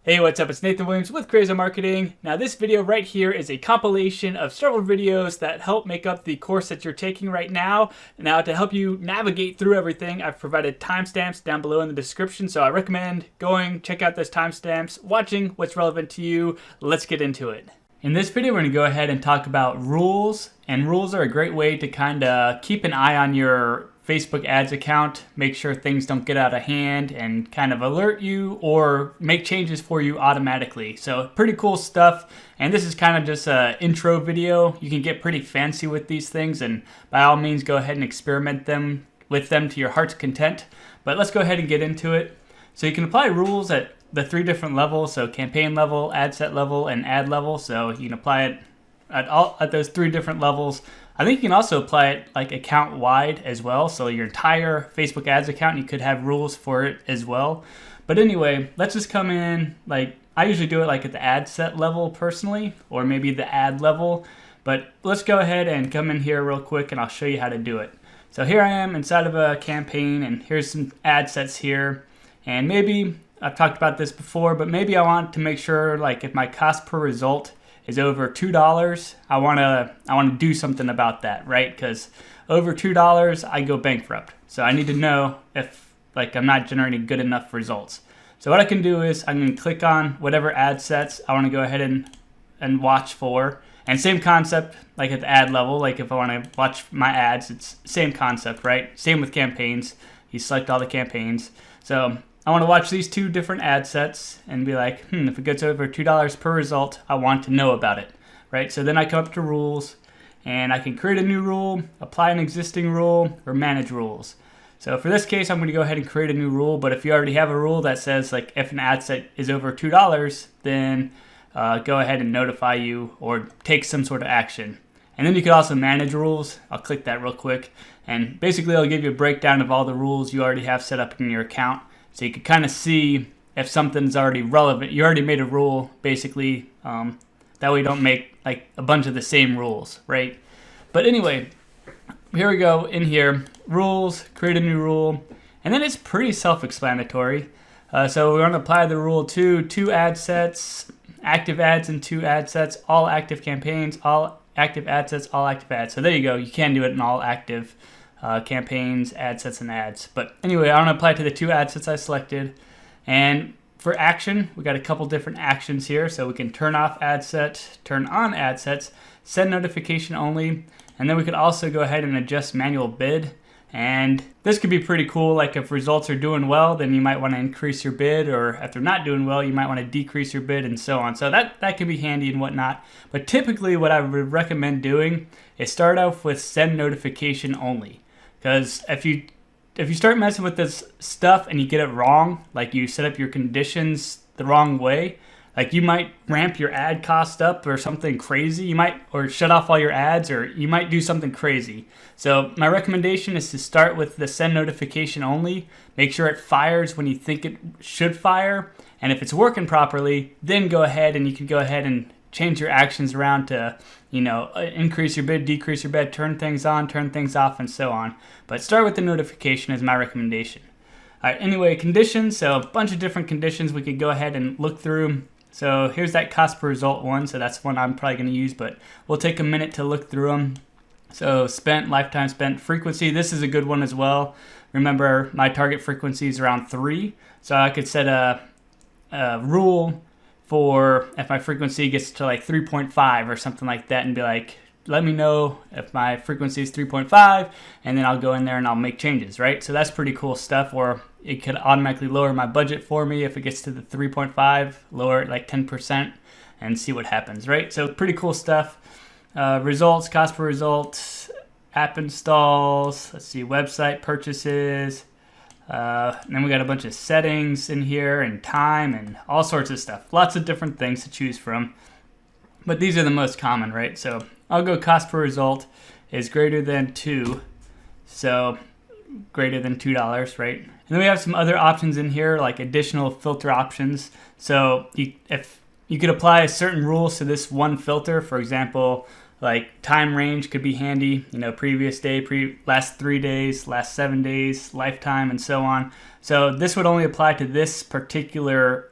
Hey, what's up? It's Nathan Williams with Crazy Marketing. Now this video right here is a compilation of several videos that help make up the course that you're taking right now. Now to help you navigate through everything, I've provided timestamps down below in the description, so I recommend going, check out those timestamps, watching what's relevant to you. Let's get into it. In this video, we're going to go ahead and talk about rules, and rules are a great way to kind of keep an eye on your Facebook ads account, make sure things don't get out of hand, and kind of alert you or make changes for you automatically. So pretty cool stuff, and this is kind of just an intro video. You can get pretty fancy with these things, and by all means go ahead and experiment with them to your heart's content. But let's go ahead and get into it. So you can apply rules at the 3 different levels, so campaign level, ad set level, and ad level. So you can apply it at those 3 different levels. I think you can also apply it like account wide as well. So your entire Facebook ads account, you could have rules for it as well. But anyway, let's just come in, like I usually do it like at the ad set level personally, or maybe the ad level. But let's go ahead and come in here real quick and I'll show you how to do it. So here I am inside of a campaign, and here's some ad sets here. And maybe I've talked about this before, but maybe I want to make sure, like, if my cost per result is over $2, I want to do something about that, right? Because over $2, I go bankrupt. So I need to know if, like, I'm not generating good enough results. So what I can do is I'm going to click on whatever ad sets I want to go ahead and watch for. And same concept like at the ad level. Like if I want to watch my ads, it's same concept, right? Same with campaigns. You select all the campaigns. So I want to watch these 2 different ad sets and be like, if it gets over $2 per result, I want to know about it, right? So then I come up to rules, and I can create a new rule, apply an existing rule, or manage rules. So for this case, I'm going to go ahead and create a new rule, but if you already have a rule that says, like, if an ad set is over $2, then go ahead and notify you or take some sort of action. And then you can also manage rules. I'll click that real quick, and basically it'll give you a breakdown of all the rules you already have set up in your account. So you can kind of see if something's already relevant. You already made a rule, basically. That way you don't make like a bunch of the same rules, right? But anyway, here we go in here. Rules, create a new rule. And then it's pretty self-explanatory. So we're going to apply the rule to 2 ad sets, active ads and 2 ad sets, all active campaigns, all active ad sets, all active ads. So there you go. You can do it in all active campaigns, ad sets, and ads. But anyway, I want to apply it to the 2 ad sets I selected. And for action, we got a couple different actions here. So we can turn off ad set, turn on ad sets, send notification only, and then we could also go ahead and adjust manual bid. And this could be pretty cool. Like if results are doing well, then you might want to increase your bid, or if they're not doing well, you might want to decrease your bid, and so on. So that can be handy and whatnot. But typically what I would recommend doing is start off with send notification only. Because if you start messing with this stuff and you get it wrong, like you set up your conditions the wrong way, like you might ramp your ad cost up or something crazy. Or shut off all your ads, or you might do something crazy. So my recommendation is to start with the send notification only. Make sure it fires when you think it should fire. And if it's working properly, then go ahead and you can go ahead and change your actions around to, increase your bid, decrease your bid, turn things on, turn things off, and so on. But start with the notification is my recommendation. All right, anyway, conditions. So a bunch of different conditions we could go ahead and look through. So here's that cost per result one. So that's one I'm probably going to use, but we'll take a minute to look through them. So spent, lifetime spent, frequency. This is a good one as well. Remember, my target frequency is around 3. So I could set a rule for if my frequency gets to like 3.5 or something like that, and be like, let me know if my frequency is 3.5, and then I'll go in there and I'll make changes, right? So that's pretty cool stuff. Or it could automatically lower my budget for me if it gets to the 3.5, lower it like 10%, and see what happens, right? So pretty cool stuff. Results, cost per result, app installs, let's see, website purchases. And then we got a bunch of settings in here, and time, and all sorts of stuff. Lots of different things to choose from. But these are the most common, right? So I'll go cost per result is greater than 2. So greater than $2, right? And then we have some other options in here, like additional filter options. So if you could apply certain rules to this one filter, for example, like time range could be handy, previous day, last 3 days, last 7 days, lifetime, and so on. So this would only apply to this particular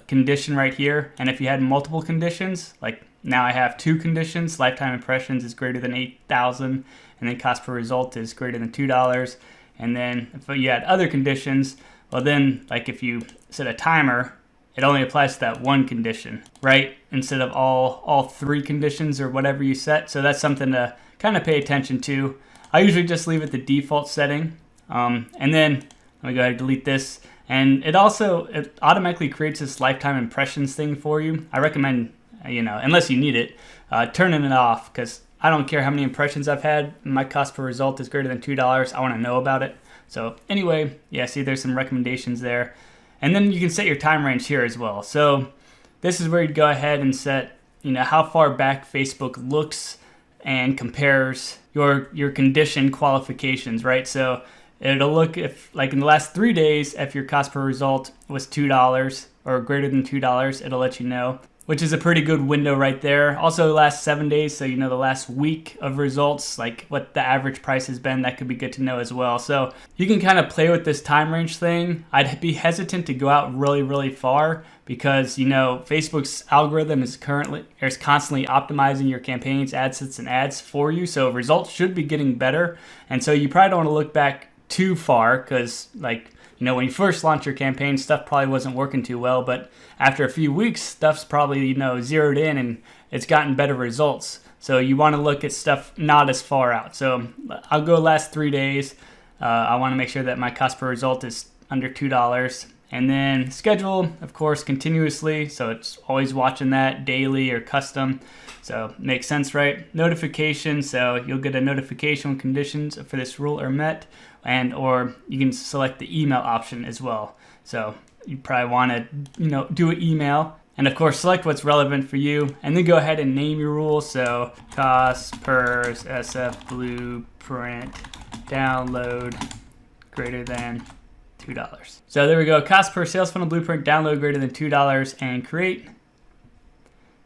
condition right here. And if you had multiple conditions, like now I have 2 conditions, lifetime impressions is greater than 8,000, and then cost per result is greater than $2. And then if you had other conditions, well then, like if you set a timer, it only applies to that one condition, right? Instead of all 3 conditions or whatever you set. So that's something to kind of pay attention to. I usually just leave it the default setting. And then let me go ahead and delete this. And it automatically creates this lifetime impressions thing for you. I recommend, unless you need it, turning it off, because I don't care how many impressions I've had. My cost per result is greater than $2. I want to know about it. So anyway, yeah, see there's some recommendations there. And then you can set your time range here as well. So this is where you'd go ahead and set, how far back Facebook looks and compares your condition qualifications, right? So it'll look if, like in the last 3 days, if your cost per result was $2 or greater than $2, it'll let you know, which is a pretty good window right there. Also the last 7 days, so the last week of results, like what the average price has been, that could be good to know as well. So you can kind of play with this time range thing. I'd be hesitant to go out really, really far because, Facebook's algorithm is constantly optimizing your campaigns, ad sets, and ads for you. So results should be getting better. And so you probably don't want to look back too far because, when you first launch your campaign, stuff probably wasn't working too well, but after a few weeks, stuff's probably, zeroed in and it's gotten better results. So you want to look at stuff not as far out. So I'll go last 3 days. I want to make sure that my cost per result is under $2. And then schedule, of course, continuously. So it's always watching that daily or custom. So makes sense, right? Notification. So you'll get a notification when conditions for this rule are met, or you can select the email option as well. So you probably want to, do an email. And of course, select what's relevant for you, and then go ahead and name your rule. So cost per SF blueprint download greater than $2. So there we go. Cost per sales funnel blueprint download greater than $2 and create.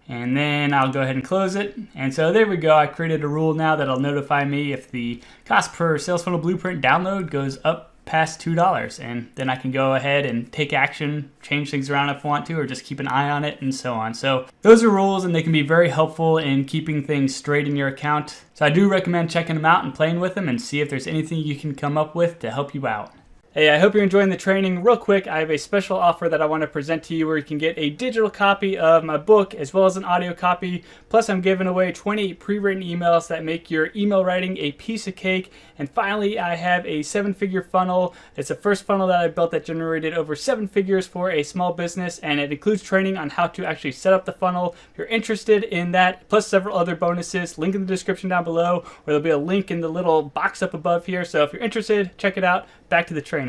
And then I'll go ahead and close it. And so there we go. I created a rule now that'll notify me if the cost per sales funnel blueprint download goes up past $2. And then I can go ahead and take action, change things around if I want to, or just keep an eye on it and so on. So those are rules, and they can be very helpful in keeping things straight in your account. So I do recommend checking them out and playing with them and see if there's anything you can come up with to help you out. Hey, I hope you're enjoying the training. Real quick, I have a special offer that I want to present to you where you can get a digital copy of my book as well as an audio copy. Plus, I'm giving away 20 pre-written emails that make your email writing a piece of cake. And finally, I have a 7-figure funnel. It's the first funnel that I built that generated over 7 figures for a small business, and it includes training on how to actually set up the funnel. If you're interested in that, plus several other bonuses, link in the description down below, or there'll be a link in the little box up above here. So if you're interested, check it out. Back to the training.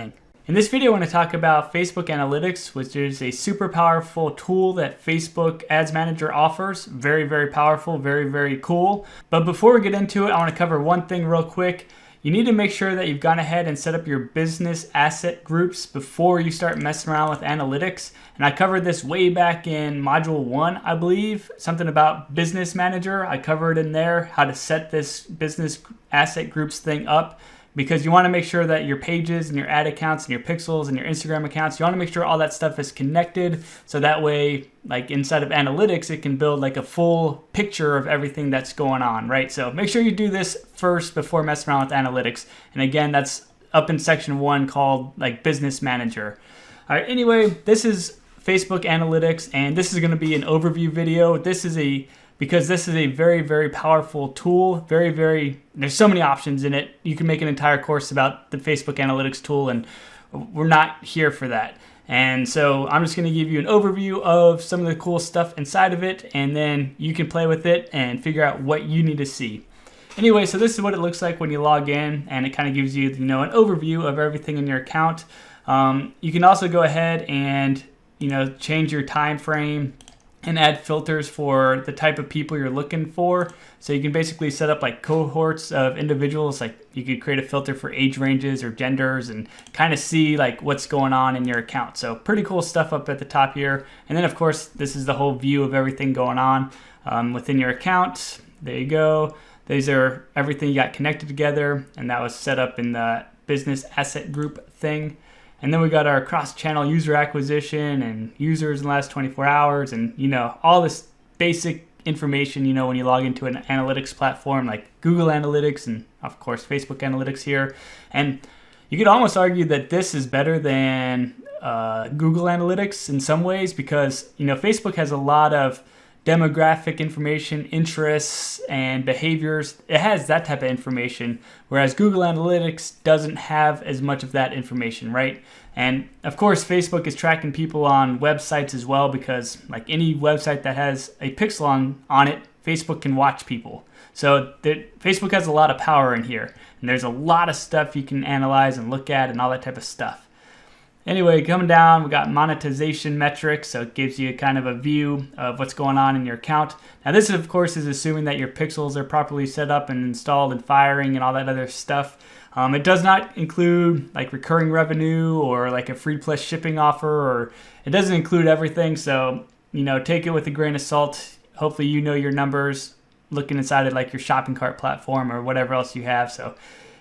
In this video, I want to talk about Facebook Analytics, which is a super powerful tool that Facebook Ads Manager offers. Very, very powerful, very, very cool. But before we get into it, I want to cover one thing real quick. You need to make sure that you've gone ahead and set up your business asset groups before you start messing around with analytics. And I covered this way back in module 1, I believe, something about Business Manager. I covered in there how to set this business asset groups thing up, because you want to make sure that your pages and your ad accounts and your pixels and your Instagram accounts, you want to make sure all that stuff is connected. So that way, like inside of analytics, it can build like a full picture of everything that's going on, right? So make sure you do this first before messing around with analytics. And again, that's up in section 1 called like Business Manager. All right, anyway, this is Facebook Analytics, and this is going to be an overview video. Because this is a very, very powerful tool. There's so many options in it. You can make an entire course about the Facebook Analytics tool, and we're not here for that. And so I'm just going to give you an overview of some of the cool stuff inside of it, and then you can play with it and figure out what you need to see. Anyway, so this is what it looks like when you log in, and it kind of gives you, an overview of everything in your account. You can also go ahead and, change your time frame and add filters for the type of people you're looking for. So you can basically set up like cohorts of individuals. Like you could create a filter for age ranges or genders and kind of see like what's going on in your account. So pretty cool stuff up at the top here. And then of course, this is the whole view of everything going on within your account. There you go. These are everything you got connected together, and that was set up in the business asset group thing. And then we got our cross-channel user acquisition and users in the last 24 hours and, all this basic information, when you log into an analytics platform like Google Analytics and, of course, Facebook Analytics here. And you could almost argue that this is better than Google Analytics in some ways because, Facebook has a lot of demographic information, interests, and behaviors. It has that type of information, whereas Google Analytics doesn't have as much of that information, right? And of course, Facebook is tracking people on websites as well because like any website that has a pixel on it, Facebook can watch people. So Facebook has a lot of power in here, and there's a lot of stuff you can analyze and look at and all that type of stuff. Anyway, coming down, we got monetization metrics, so it gives you kind of a view of what's going on in your account. Now this, of course, is assuming that your pixels are properly set up and installed and firing and all that other stuff. It does not include like recurring revenue or like a free plus shipping offer, or it doesn't include everything, so take it with a grain of salt. Hopefully your numbers looking inside of like your shopping cart platform or whatever else you have. So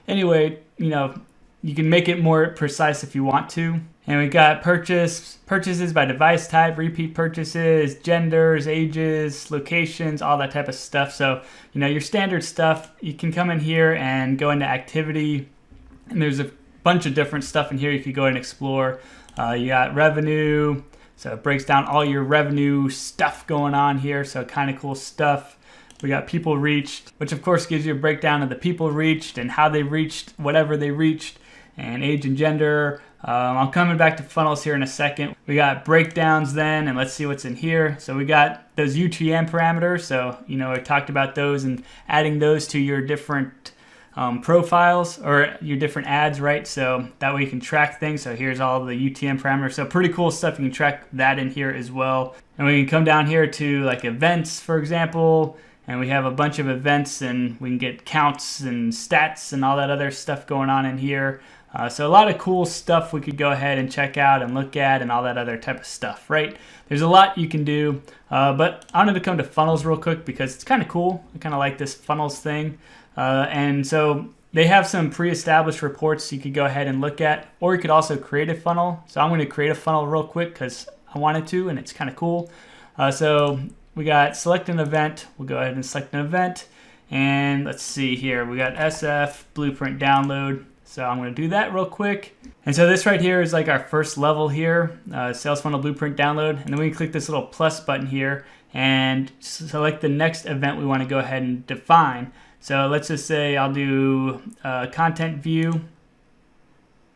anyway, you can make it more precise if you want to. And we got purchases by device type, repeat purchases, genders, ages, locations, all that type of stuff. So, your standard stuff, you can come in here and go into activity. And there's a bunch of different stuff in here you could go and explore. You got revenue. So it breaks down all your revenue stuff going on here. So kind of cool stuff. We got people reached, which of course gives you a breakdown of the people reached and how they reached whatever they reached, and age and gender. I'm coming back to funnels here in a second. We got breakdowns then, and let's see what's in here. So we got those UTM parameters. So, I talked about those and adding those to your different profiles or your different ads, right? So that way you can track things. So here's all the UTM parameters. So pretty cool stuff. You can track that in here as well. And we can come down here to like events, for example, and we have a bunch of events and we can get counts and stats and all that other stuff going on in here. So a lot of cool stuff we could go ahead and check out and look at and all that other type of stuff, right? There's a lot you can do, but I wanted to come to funnels real quick because it's kind of cool. I kind of like this funnels thing. And so they have some pre-established reports you could go ahead and look at, or you could also create a funnel. So I'm going to create a funnel real quick because I wanted to, and it's kind of cool. So we got select an event. We'll go ahead and select an event. And let's see here. We got SF Blueprint download. So I'm going to do that real quick. And so this right here is like our first level here, Sales Funnel Blueprint download. And then we click this little plus button here and select the next event we want to go ahead and define. So let's just say I'll do content view.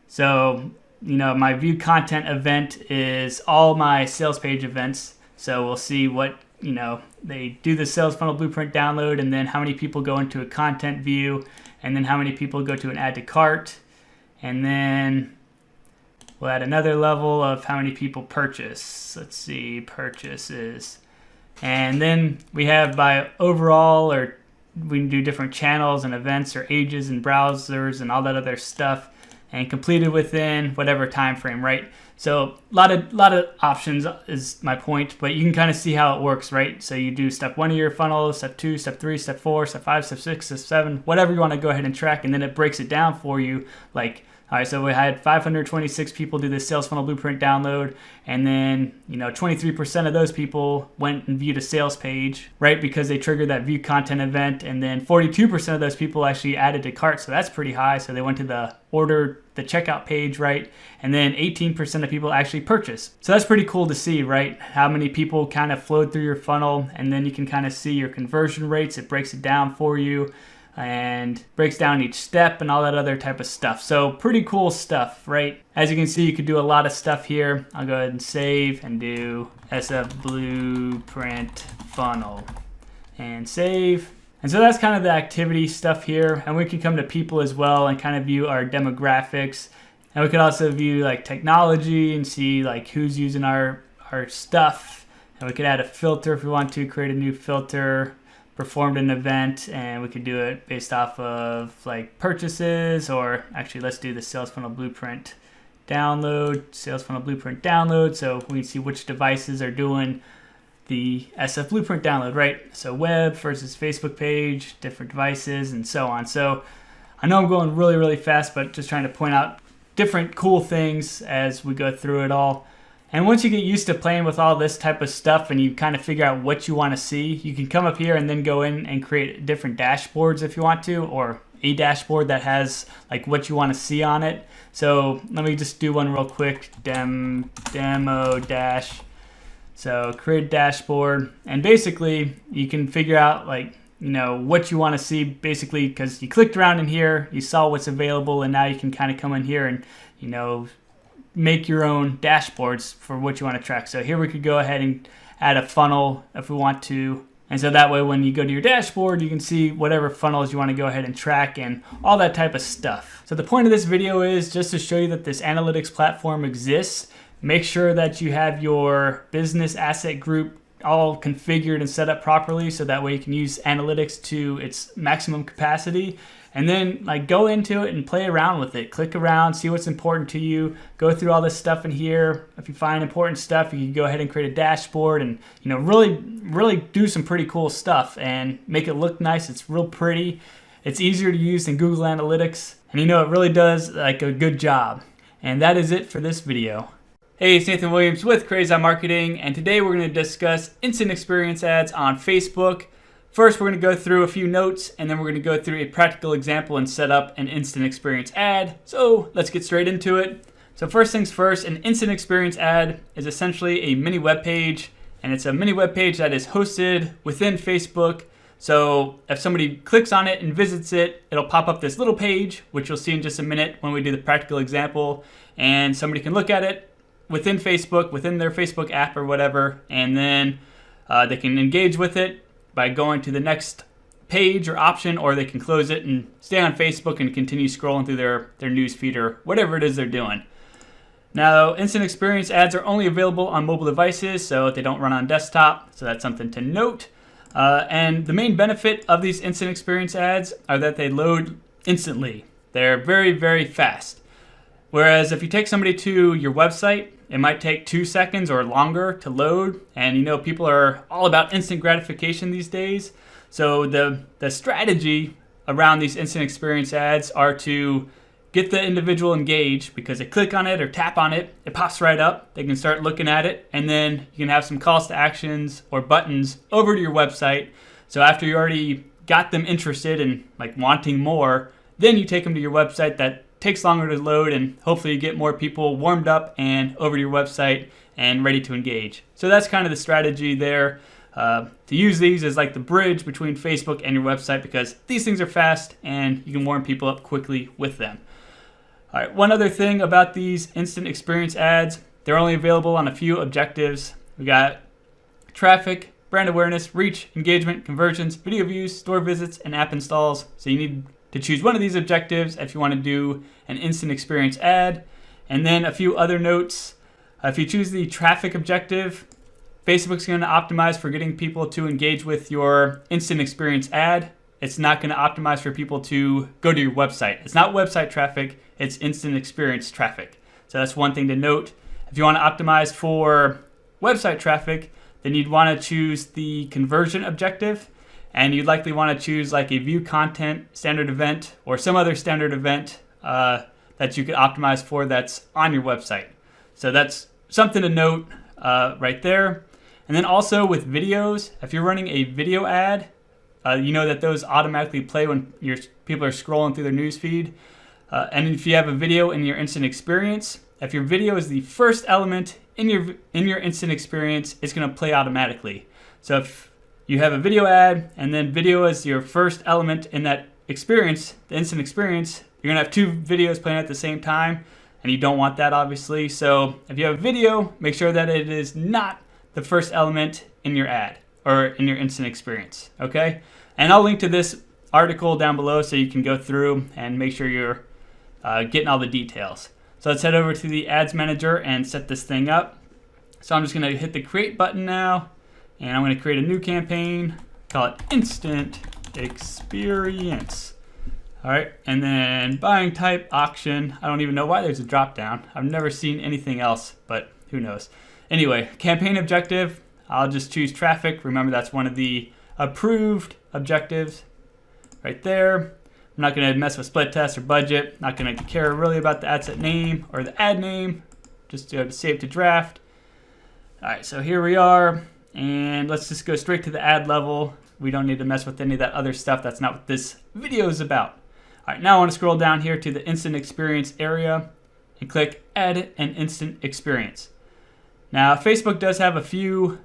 So, my view content event is all my sales page events. So we'll see what, they do the Sales Funnel Blueprint download and then how many people go into a content view and then how many people go to an add to cart. And then we'll add another level of how many people purchase. Let's see, purchases. And then we have by overall, or we can do different channels and events or ages and browsers and all that other stuff, and completed within whatever time frame, right? So a lot of options is my point, but you can kind of see how it works, right? So you do step 1 of your funnel, step 2, step 3, step 4, step 5, step 6, step 7, whatever you want to go ahead and track, and then it breaks it down for you. Like, all right, so we had 526 people do the Sales Funnel Blueprint download, and then 23% of those people went and viewed a sales page, right? Because they triggered that view content event, and then 42% of those people actually added to cart, so that's pretty high. So they went to the checkout page, right? And then 18% of people actually purchased. So that's pretty cool to see, right? How many people kind of flowed through your funnel, and then you can kind of see your conversion rates. It breaks it down for you and breaks down each step and all that other type of stuff. So pretty cool stuff, right? As you can see, you could do a lot of stuff here. I'll go ahead and save and do SF Blueprint Funnel and save. And so that's kind of the activity stuff here. And we can come to people as well and kind of view our demographics. And we could also view like technology and see like who's using our stuff. And we could add a filter if we want to, create a new filter, performed an event, and we could do it based off of like purchases, or actually let's do the Sales Funnel Blueprint download, Sales Funnel Blueprint download. So we can see which devices are doing the SF Blueprint download, right? So web versus Facebook page, different devices, and so on. So I know I'm going really, really fast, but just trying to point out different cool things as we go through it all. And once you get used to playing with all this type of stuff and you kind of figure out what you want to see, you can come up here and then go in and create different dashboards if you want to, or a dashboard that has like what you want to see on it. So let me just do one real quick, demo dash. So create a dashboard, and basically you can figure out like, you know, what you want to see basically, because you clicked around in here, you saw what's available, and now you can kind of come in here and, you know, make your own dashboards for what you want to track. So here we could go ahead and add a funnel if we want to. And so that way when you go to your dashboard, you can see whatever funnels you want to go ahead and track and all that type of stuff. So the point of this video is just to show you that this analytics platform exists. Make sure that you have your business asset group all configured and set up properly so that way you can use analytics to its maximum capacity. And then like go into it and play around with it. Click around, see what's important to you. Go through all this stuff in here. If you find important stuff, you can go ahead and create a dashboard and, you know, really do some pretty cool stuff and make it look nice. It's real pretty. It's easier to use than Google Analytics. And you know, it really does like a good job. And that is it for this video. Hey, it's Nathan Williams with Crazy Marketing, and today we're going to discuss instant experience ads on Facebook. First, we're going to go through a few notes, and then we're going to go through a practical example and set up an instant experience ad. So let's get straight into it. So first things first, an instant experience ad is essentially a mini web page, and it's a mini web page that is hosted within Facebook. So if somebody clicks on it and visits it, it'll pop up this little page, which you'll see in just a minute when we do the practical example, and somebody can look at it within Facebook, within their Facebook app or whatever, and then they can engage with it by going to the next page or option, or they can close it and stay on Facebook and continue scrolling through their news feed or whatever it is they're doing. Now, instant experience ads are only available on mobile devices, so they don't run on desktop, so that's something to note. And the main benefit of these instant experience ads are that they load instantly. They're very, very fast. Whereas if you take somebody to your website, it might take 2 seconds or longer to load. And you know, people are all about instant gratification these days. So the strategy around these instant experience ads are to get the individual engaged, because they click on it or tap on it, it pops right up. They can start looking at it, and then you can have some calls to actions or buttons over to your website. So after you already got them interested and like wanting more, then you take them to your website. That takes longer to load, and hopefully you get more people warmed up and over to your website and ready to engage. So that's kind of the strategy there. To use these as like the bridge between Facebook and your website, because these things are fast and you can warm people up quickly with them. All right, one other thing about these instant experience ads, they're only available on a few objectives. We got traffic, brand awareness, reach, engagement, conversions, video views, store visits, and app installs. So you need to choose one of these objectives if you want to do an instant experience ad. And then a few other notes. If you choose the traffic objective, Facebook's going to optimize for getting people to engage with your instant experience ad. It's not going to optimize for people to go to your website. It's not website traffic, it's instant experience traffic. So that's one thing to note. If you want to optimize for website traffic, then you'd want to choose the conversion objective. And you'd likely want to choose like a view content standard event or some other standard event that you could optimize for that's on your website. So that's something to note right there. And then also with videos, if you're running a video ad, you know that those automatically play when people are scrolling through their news feed. And if you have a video in your instant experience, if your video is the first element in your instant experience, it's going to play automatically. So if you have a video ad, and then video is your first element in that experience, the instant experience, you're gonna have two videos playing at the same time, and you don't want that, obviously. So if you have a video, make sure that it is not the first element in your ad or in your instant experience, okay? And I'll link to this article down below so you can go through and make sure you're getting all the details. So let's head over to the ads manager and set this thing up. So I'm just gonna hit the create button now. And I'm going to create a new campaign, call it Instant Experience. All right, and then buying type, auction. I don't even know why there's a drop down. I've never seen anything else, but who knows. Anyway, campaign objective, I'll just choose traffic. Remember, that's one of the approved objectives right there. I'm not going to mess with split test or budget. Not going to care really about the ad set name or the ad name. Just go to save to draft. All right, so here we are, and let's just go straight to the ad level. We don't need to mess with any of that other stuff. That's not what this video is about. All right, now I want to scroll down here to the instant experience area and click Add an Instant Experience. Now, Facebook does have a few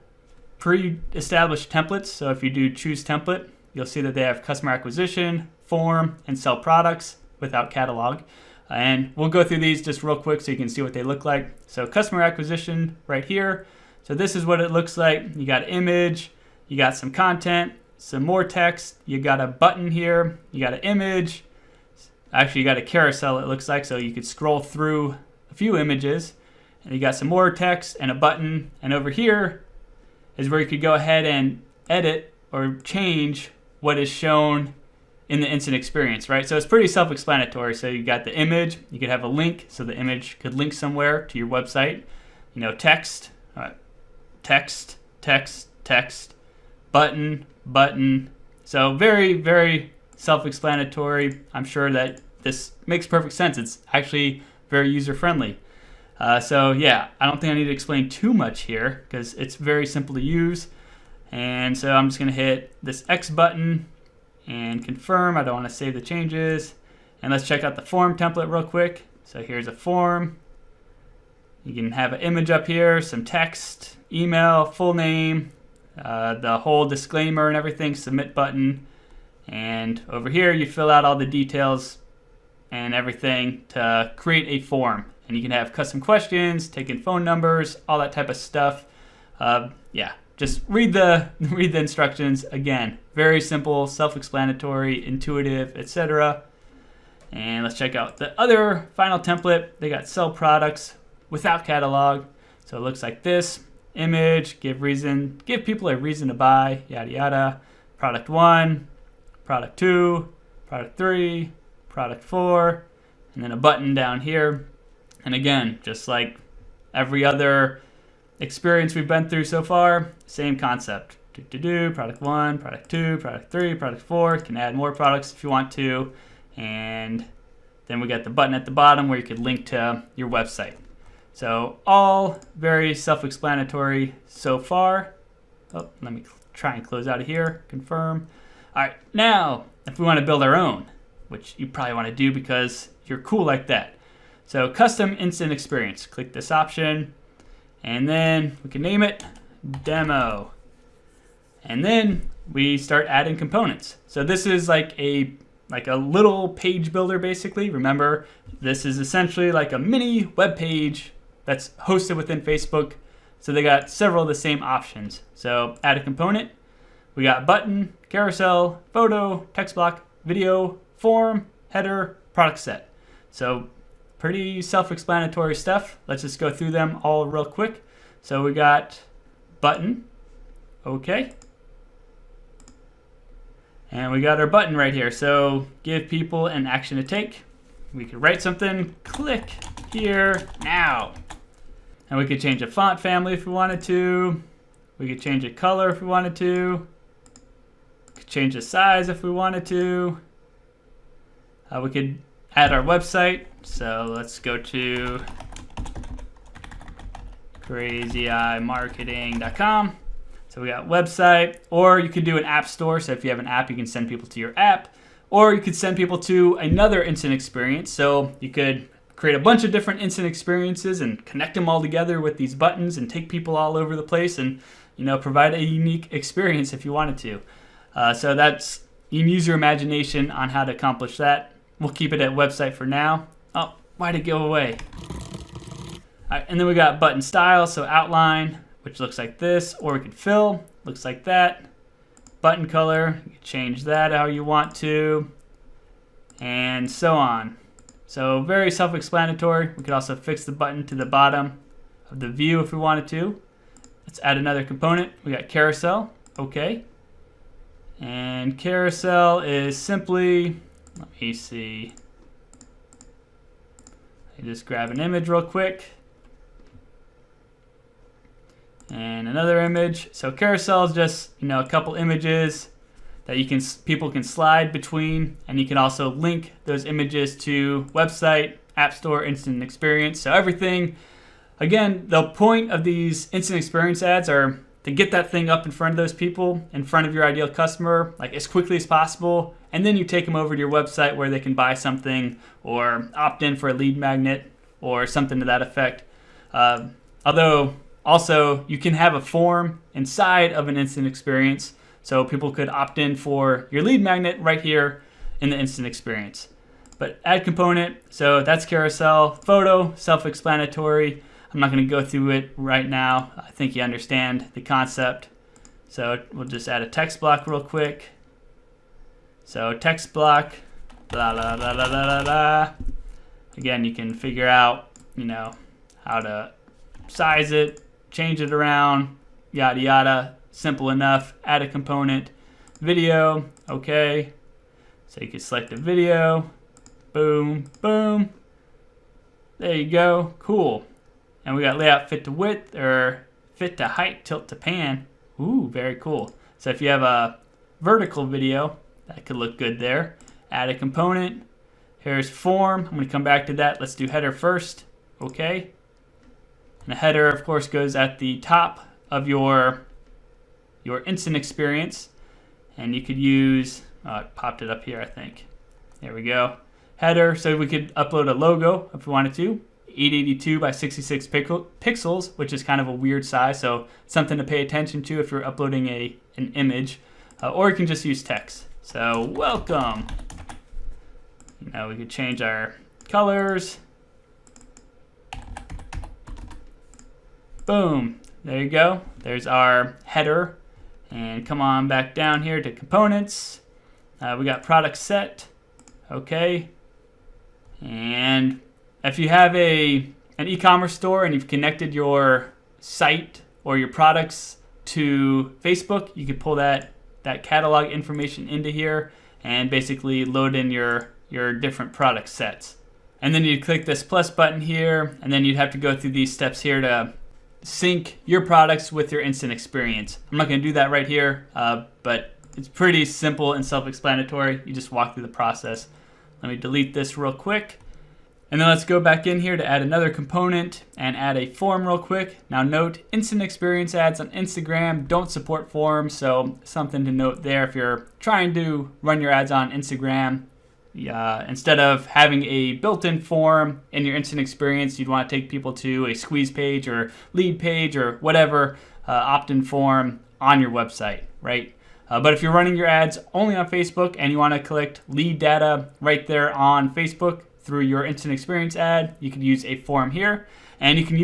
pre-established templates. So if you do choose template, you'll see that they have customer acquisition, form, and sell products without catalog. And we'll go through these just real quick so you can see what they look like. So customer acquisition right here. So this is what it looks like. You got an image, you got some content, some more text, you got a button here, you got an image. Actually, you got a carousel, it looks like, so you could scroll through a few images. And you got some more text and a button. And over here is where you could go ahead and edit or change what is shown in the instant experience, right? So it's pretty self-explanatory. So you got the image, you could have a link, so the image could link somewhere to your website. You know, text, text, text, text, button, button. So very, very self-explanatory. I'm sure that this makes perfect sense. It's actually very user-friendly. So yeah, I don't think I need to explain too much here because it's very simple to use. And so I'm just going to hit this X button and confirm. I don't want to save the changes. And let's check out the form template real quick. So here's a form. You can have an image up here, some text, email, full name, the whole disclaimer and everything, submit button. And over here you fill out all the details and everything to create a form. And you can have custom questions, take in phone numbers, all that type of stuff. Yeah, just read the instructions. Again, very simple, self-explanatory, intuitive, etc. And let's check out the other final template. They got sell products without catalog. So it looks like this. Image, give people a reason to buy, yada yada. Product 1, product 2, product 3, product 4, and then a button down here. And again, just like every other experience we've been through so far, same concept. Product 1, product 2, product 3, product 4. You can add more products if you want to. And then we got the button at the bottom where you could link to your website. So all very self-explanatory so far. Oh, let me try and close out of here, confirm. All right, now if we want to build our own, which you probably want to do because you're cool like that. So custom instant experience, click this option, and then we can name it demo. And then we start adding components. So this is like a little page builder basically. Remember, this is essentially like a mini web page that's hosted within Facebook. So they got several of the same options. So add a component. We got button, carousel, photo, text block, video, form, header, product set. So pretty self-explanatory stuff. Let's just go through them all real quick. So we got button, okay. And we got our button right here. So give people an action to take. We could write something, click here now. And we could change a font family if we wanted to. We could change a color if we wanted to. We could change the size if we wanted to. We could add our website. So let's go to crazyimarketing.com. So we got website, or you could do an app store. So if you have an app, you can send people to your app, or you could send people to another instant experience. So you could create a bunch of different instant experiences and connect them all together with these buttons and take people all over the place and, you know, provide a unique experience if you wanted to. So that's, you can use your imagination on how to accomplish that. We'll keep it at website for now. Oh, why'd it go away? All right, and then we got button style, so outline, which looks like this, or we could fill, looks like that. Button color, you can change that how you want to, and so on. So very self-explanatory. We could also fix the button to the bottom of the view if we wanted to. Let's add another component. We got carousel, okay. And carousel is simply, let me see. I just grab an image real quick. And another image. So carousel is just, you know, a couple images that people can slide between, and you can also link those images to website, app store, instant experience. So everything, again, the point of these instant experience ads are to get that thing up in front of those people, in front of your ideal customer, like as quickly as possible, and then you take them over to your website where they can buy something or opt in for a lead magnet or something to that effect. Although also you can have a form inside of an instant experience, so people could opt in for your lead magnet right here in the instant experience. But add component, so that's carousel. Photo, self-explanatory. I'm not going to go through it right now. I think you understand the concept. So we'll just add a text block real quick. So text block, blah, blah, blah, blah, blah, blah. Again, you can figure out, how to size it, change it around, yada, yada. Simple enough. Add a component. Video, okay. So you can select a video. Boom, boom. There you go. Cool. And we got layout fit to width or fit to height, tilt to pan. Ooh, very cool. So if you have a vertical video, that could look good there. Add a component. Here's form. I'm going to come back to that. Let's do header first. Okay. And the header, of course, goes at the top of your instant experience. And you could use, it popped it up here, I think. There we go. Header, so we could upload a logo if we wanted to. 882 by 66 pixels, which is kind of a weird size, so something to pay attention to if you're uploading an image. Or you can just use text. So welcome. We could change our colors. Boom. There you go. There's our header. And come on back down here to components. We got product set. Okay. And if you have an e-commerce store and you've connected your site or your products to Facebook, you could pull that catalog information into here and basically load in your different product sets. And then you'd click this plus button here, and then you'd have to go through these steps here to sync your products with your instant experience. I'm not going to do that right here, but it's pretty simple and self-explanatory. You just walk through the process. Let me delete this real quick. And then let's go back in here to add another component and add a form real quick. Now note, instant experience ads on Instagram don't support forms, so something to note there. If you're trying to run your ads on Instagram, instead of having a built-in form in your instant experience, you'd want to take people to a squeeze page or lead page or whatever opt-in form on your website, right? But if you're running your ads only on Facebook and you want to collect lead data right there on Facebook through your instant experience ad, you could use a form here, and you can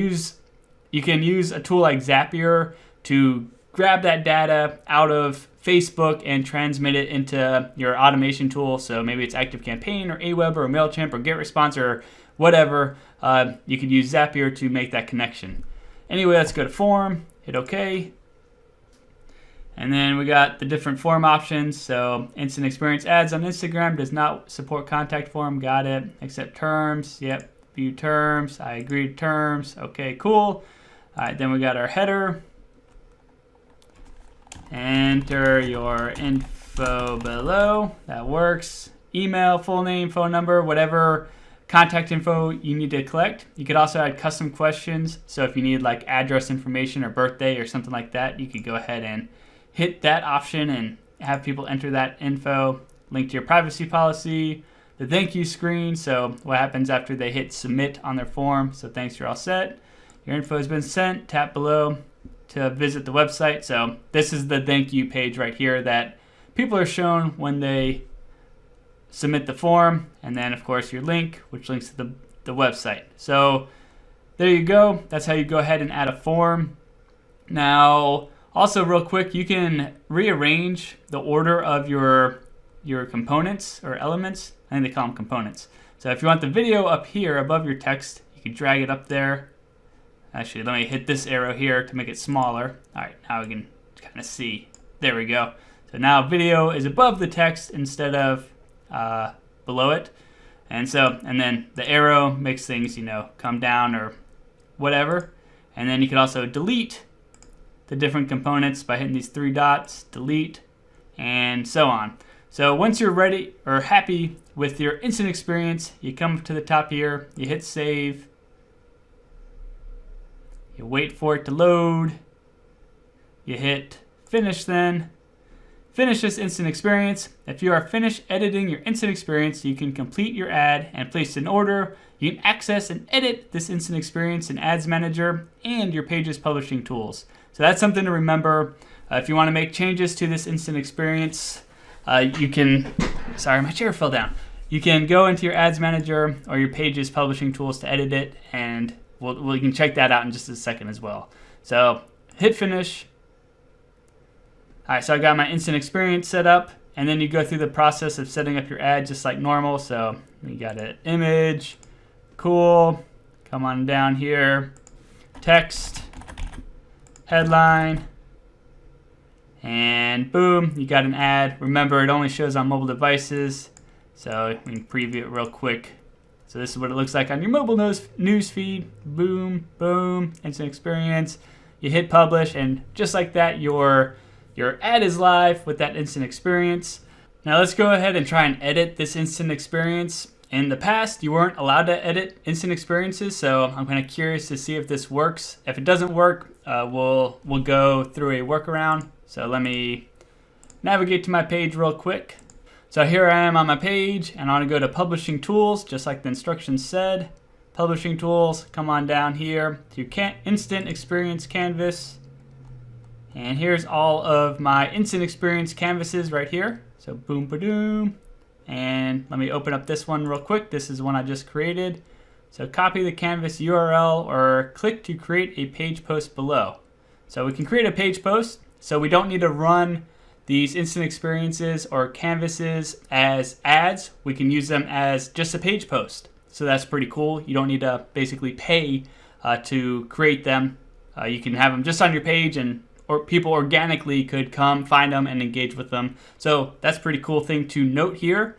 use a tool like Zapier to grab that data out of Facebook and transmit it into your automation tool. So maybe it's ActiveCampaign or Aweber or MailChimp or GetResponse or whatever. You could use Zapier to make that connection. Anyway, let's go to form, hit OK. And then we got the different form options. So instant experience ads on Instagram does not support contact form. Got it. Accept terms. Yep. View terms. I agree to terms. Okay, cool. All right, then we got our header. Enter your info below. That works. Email, full name, phone number, whatever contact info you need to collect. You could also add custom questions. So if you need like address information or birthday or something like that, you could go ahead and hit that option and have people enter that info. Link to your privacy policy, the thank you screen, so what happens after they hit submit on their form. So thanks, you're all set. Your info has been sent. Tap below to visit the website. So this is the thank you page right here that people are shown when they submit the form. And then of course your link, which links to the website. So there you go. That's how you go ahead and add a form. Now, also real quick, you can rearrange the order of your components or elements. I think they call them components. So if you want the video up here above your text, you can drag it up there. Actually, let me hit this arrow here to make it smaller. All right, now we can kind of see. There we go. So now video is above the text instead of below it. And then the arrow makes things, come down or whatever. And then you can also delete the different components by hitting these three dots, delete, and so on. So once you're ready or happy with your instant experience, you come to the top here, you hit save, you wait for it to load, you hit finish then. Finish this instant experience. If you are finished editing your instant experience, you can complete your ad and place an order. You can access and edit this instant experience in Ads Manager and your Pages publishing tools. So that's something to remember. If you want to make changes to this instant experience, you can, sorry, my chair fell down. You can go into your Ads Manager or your Pages publishing tools to edit it, and we can check that out in just a second as well. So hit finish. All right, so I got my instant experience set up, and then you go through the process of setting up your ad just like normal. So you got an image, cool, come on down here, text, headline, and boom, you got an ad. Remember, it only shows on mobile devices, so we can preview it real quick. So this is what it looks like on your mobile news feed. Boom, boom, instant experience. You hit publish, and just like that, your ad is live with that instant experience. Now let's go ahead and try and edit this instant experience. In the past, you weren't allowed to edit instant experiences, so I'm kind of curious to see if this works. If it doesn't work, we'll go through a workaround. So let me navigate to my page real quick. So here I am on my page, and I want to go to Publishing Tools, just like the instructions said. Publishing Tools, come on down here to Instant Experience Canvas. And here's all of my instant experience canvases right here. So boom, ba-doom. And let me open up this one real quick. This is one I just created. So copy the canvas URL or click to create a page post below. So we can create a page post. So we don't need to run these instant experiences or canvases as ads. We can use them as just a page post. So that's pretty cool. You don't need to basically pay to create them. You can have them just on your page, and or people organically could come, find them, and engage with them. So that's a pretty cool thing to note here.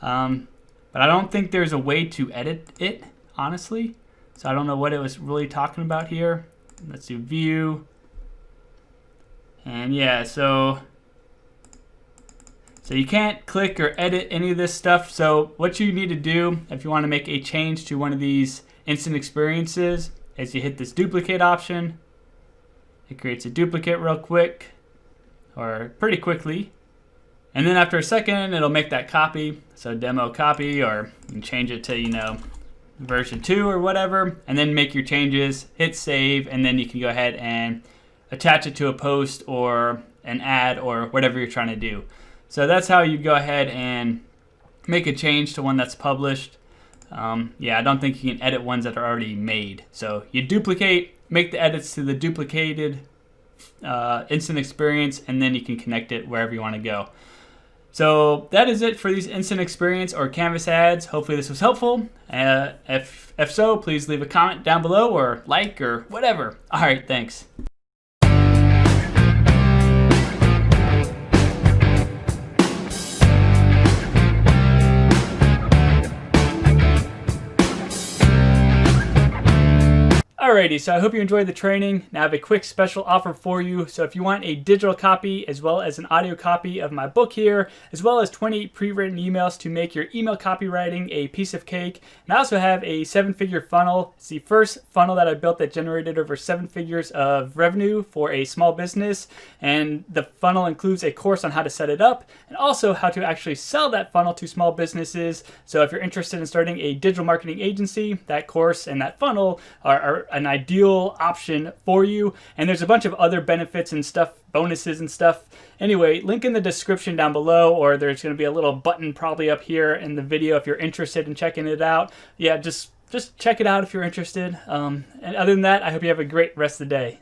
But I don't think there's a way to edit it, honestly. So I don't know what it was really talking about here. Let's do view. And yeah, so you can't click or edit any of this stuff. So what you need to do if you want to make a change to one of these instant experiences is you hit this duplicate option. It creates a duplicate real quick, or pretty quickly. And then after a second, it'll make that copy. So demo copy, or you can change it to, version 2 or whatever, and then make your changes, hit save, and then you can go ahead and attach it to a post or an ad or whatever you're trying to do. So that's how you go ahead and make a change to one that's published. Yeah, I don't think you can edit ones that are already made. So you duplicate, make the edits to the duplicated instant experience, and then you can connect it wherever you want to go. So that is it for these instant experience or canvas ads. Hopefully this was helpful. If so, please leave a comment down below or like or whatever. All right, thanks. Alrighty, so I hope you enjoyed the training. Now I have a quick special offer for you. So if you want a digital copy as well as an audio copy of my book here, as well as 20 pre-written emails to make your email copywriting a piece of cake. And I also have a 7-figure funnel. It's the first funnel that I built that generated over 7 figures of revenue for a small business. And the funnel includes a course on how to set it up and also how to actually sell that funnel to small businesses. So if you're interested in starting a digital marketing agency, that course and that funnel are an ideal option for you. And there's a bunch of other benefits and stuff, bonuses and stuff. Anyway, link in the description down below, or there's going to be a little button probably up here in the video if you're interested in checking it out. Yeah, just check it out if you're interested. And other than that, I hope you have a great rest of the day.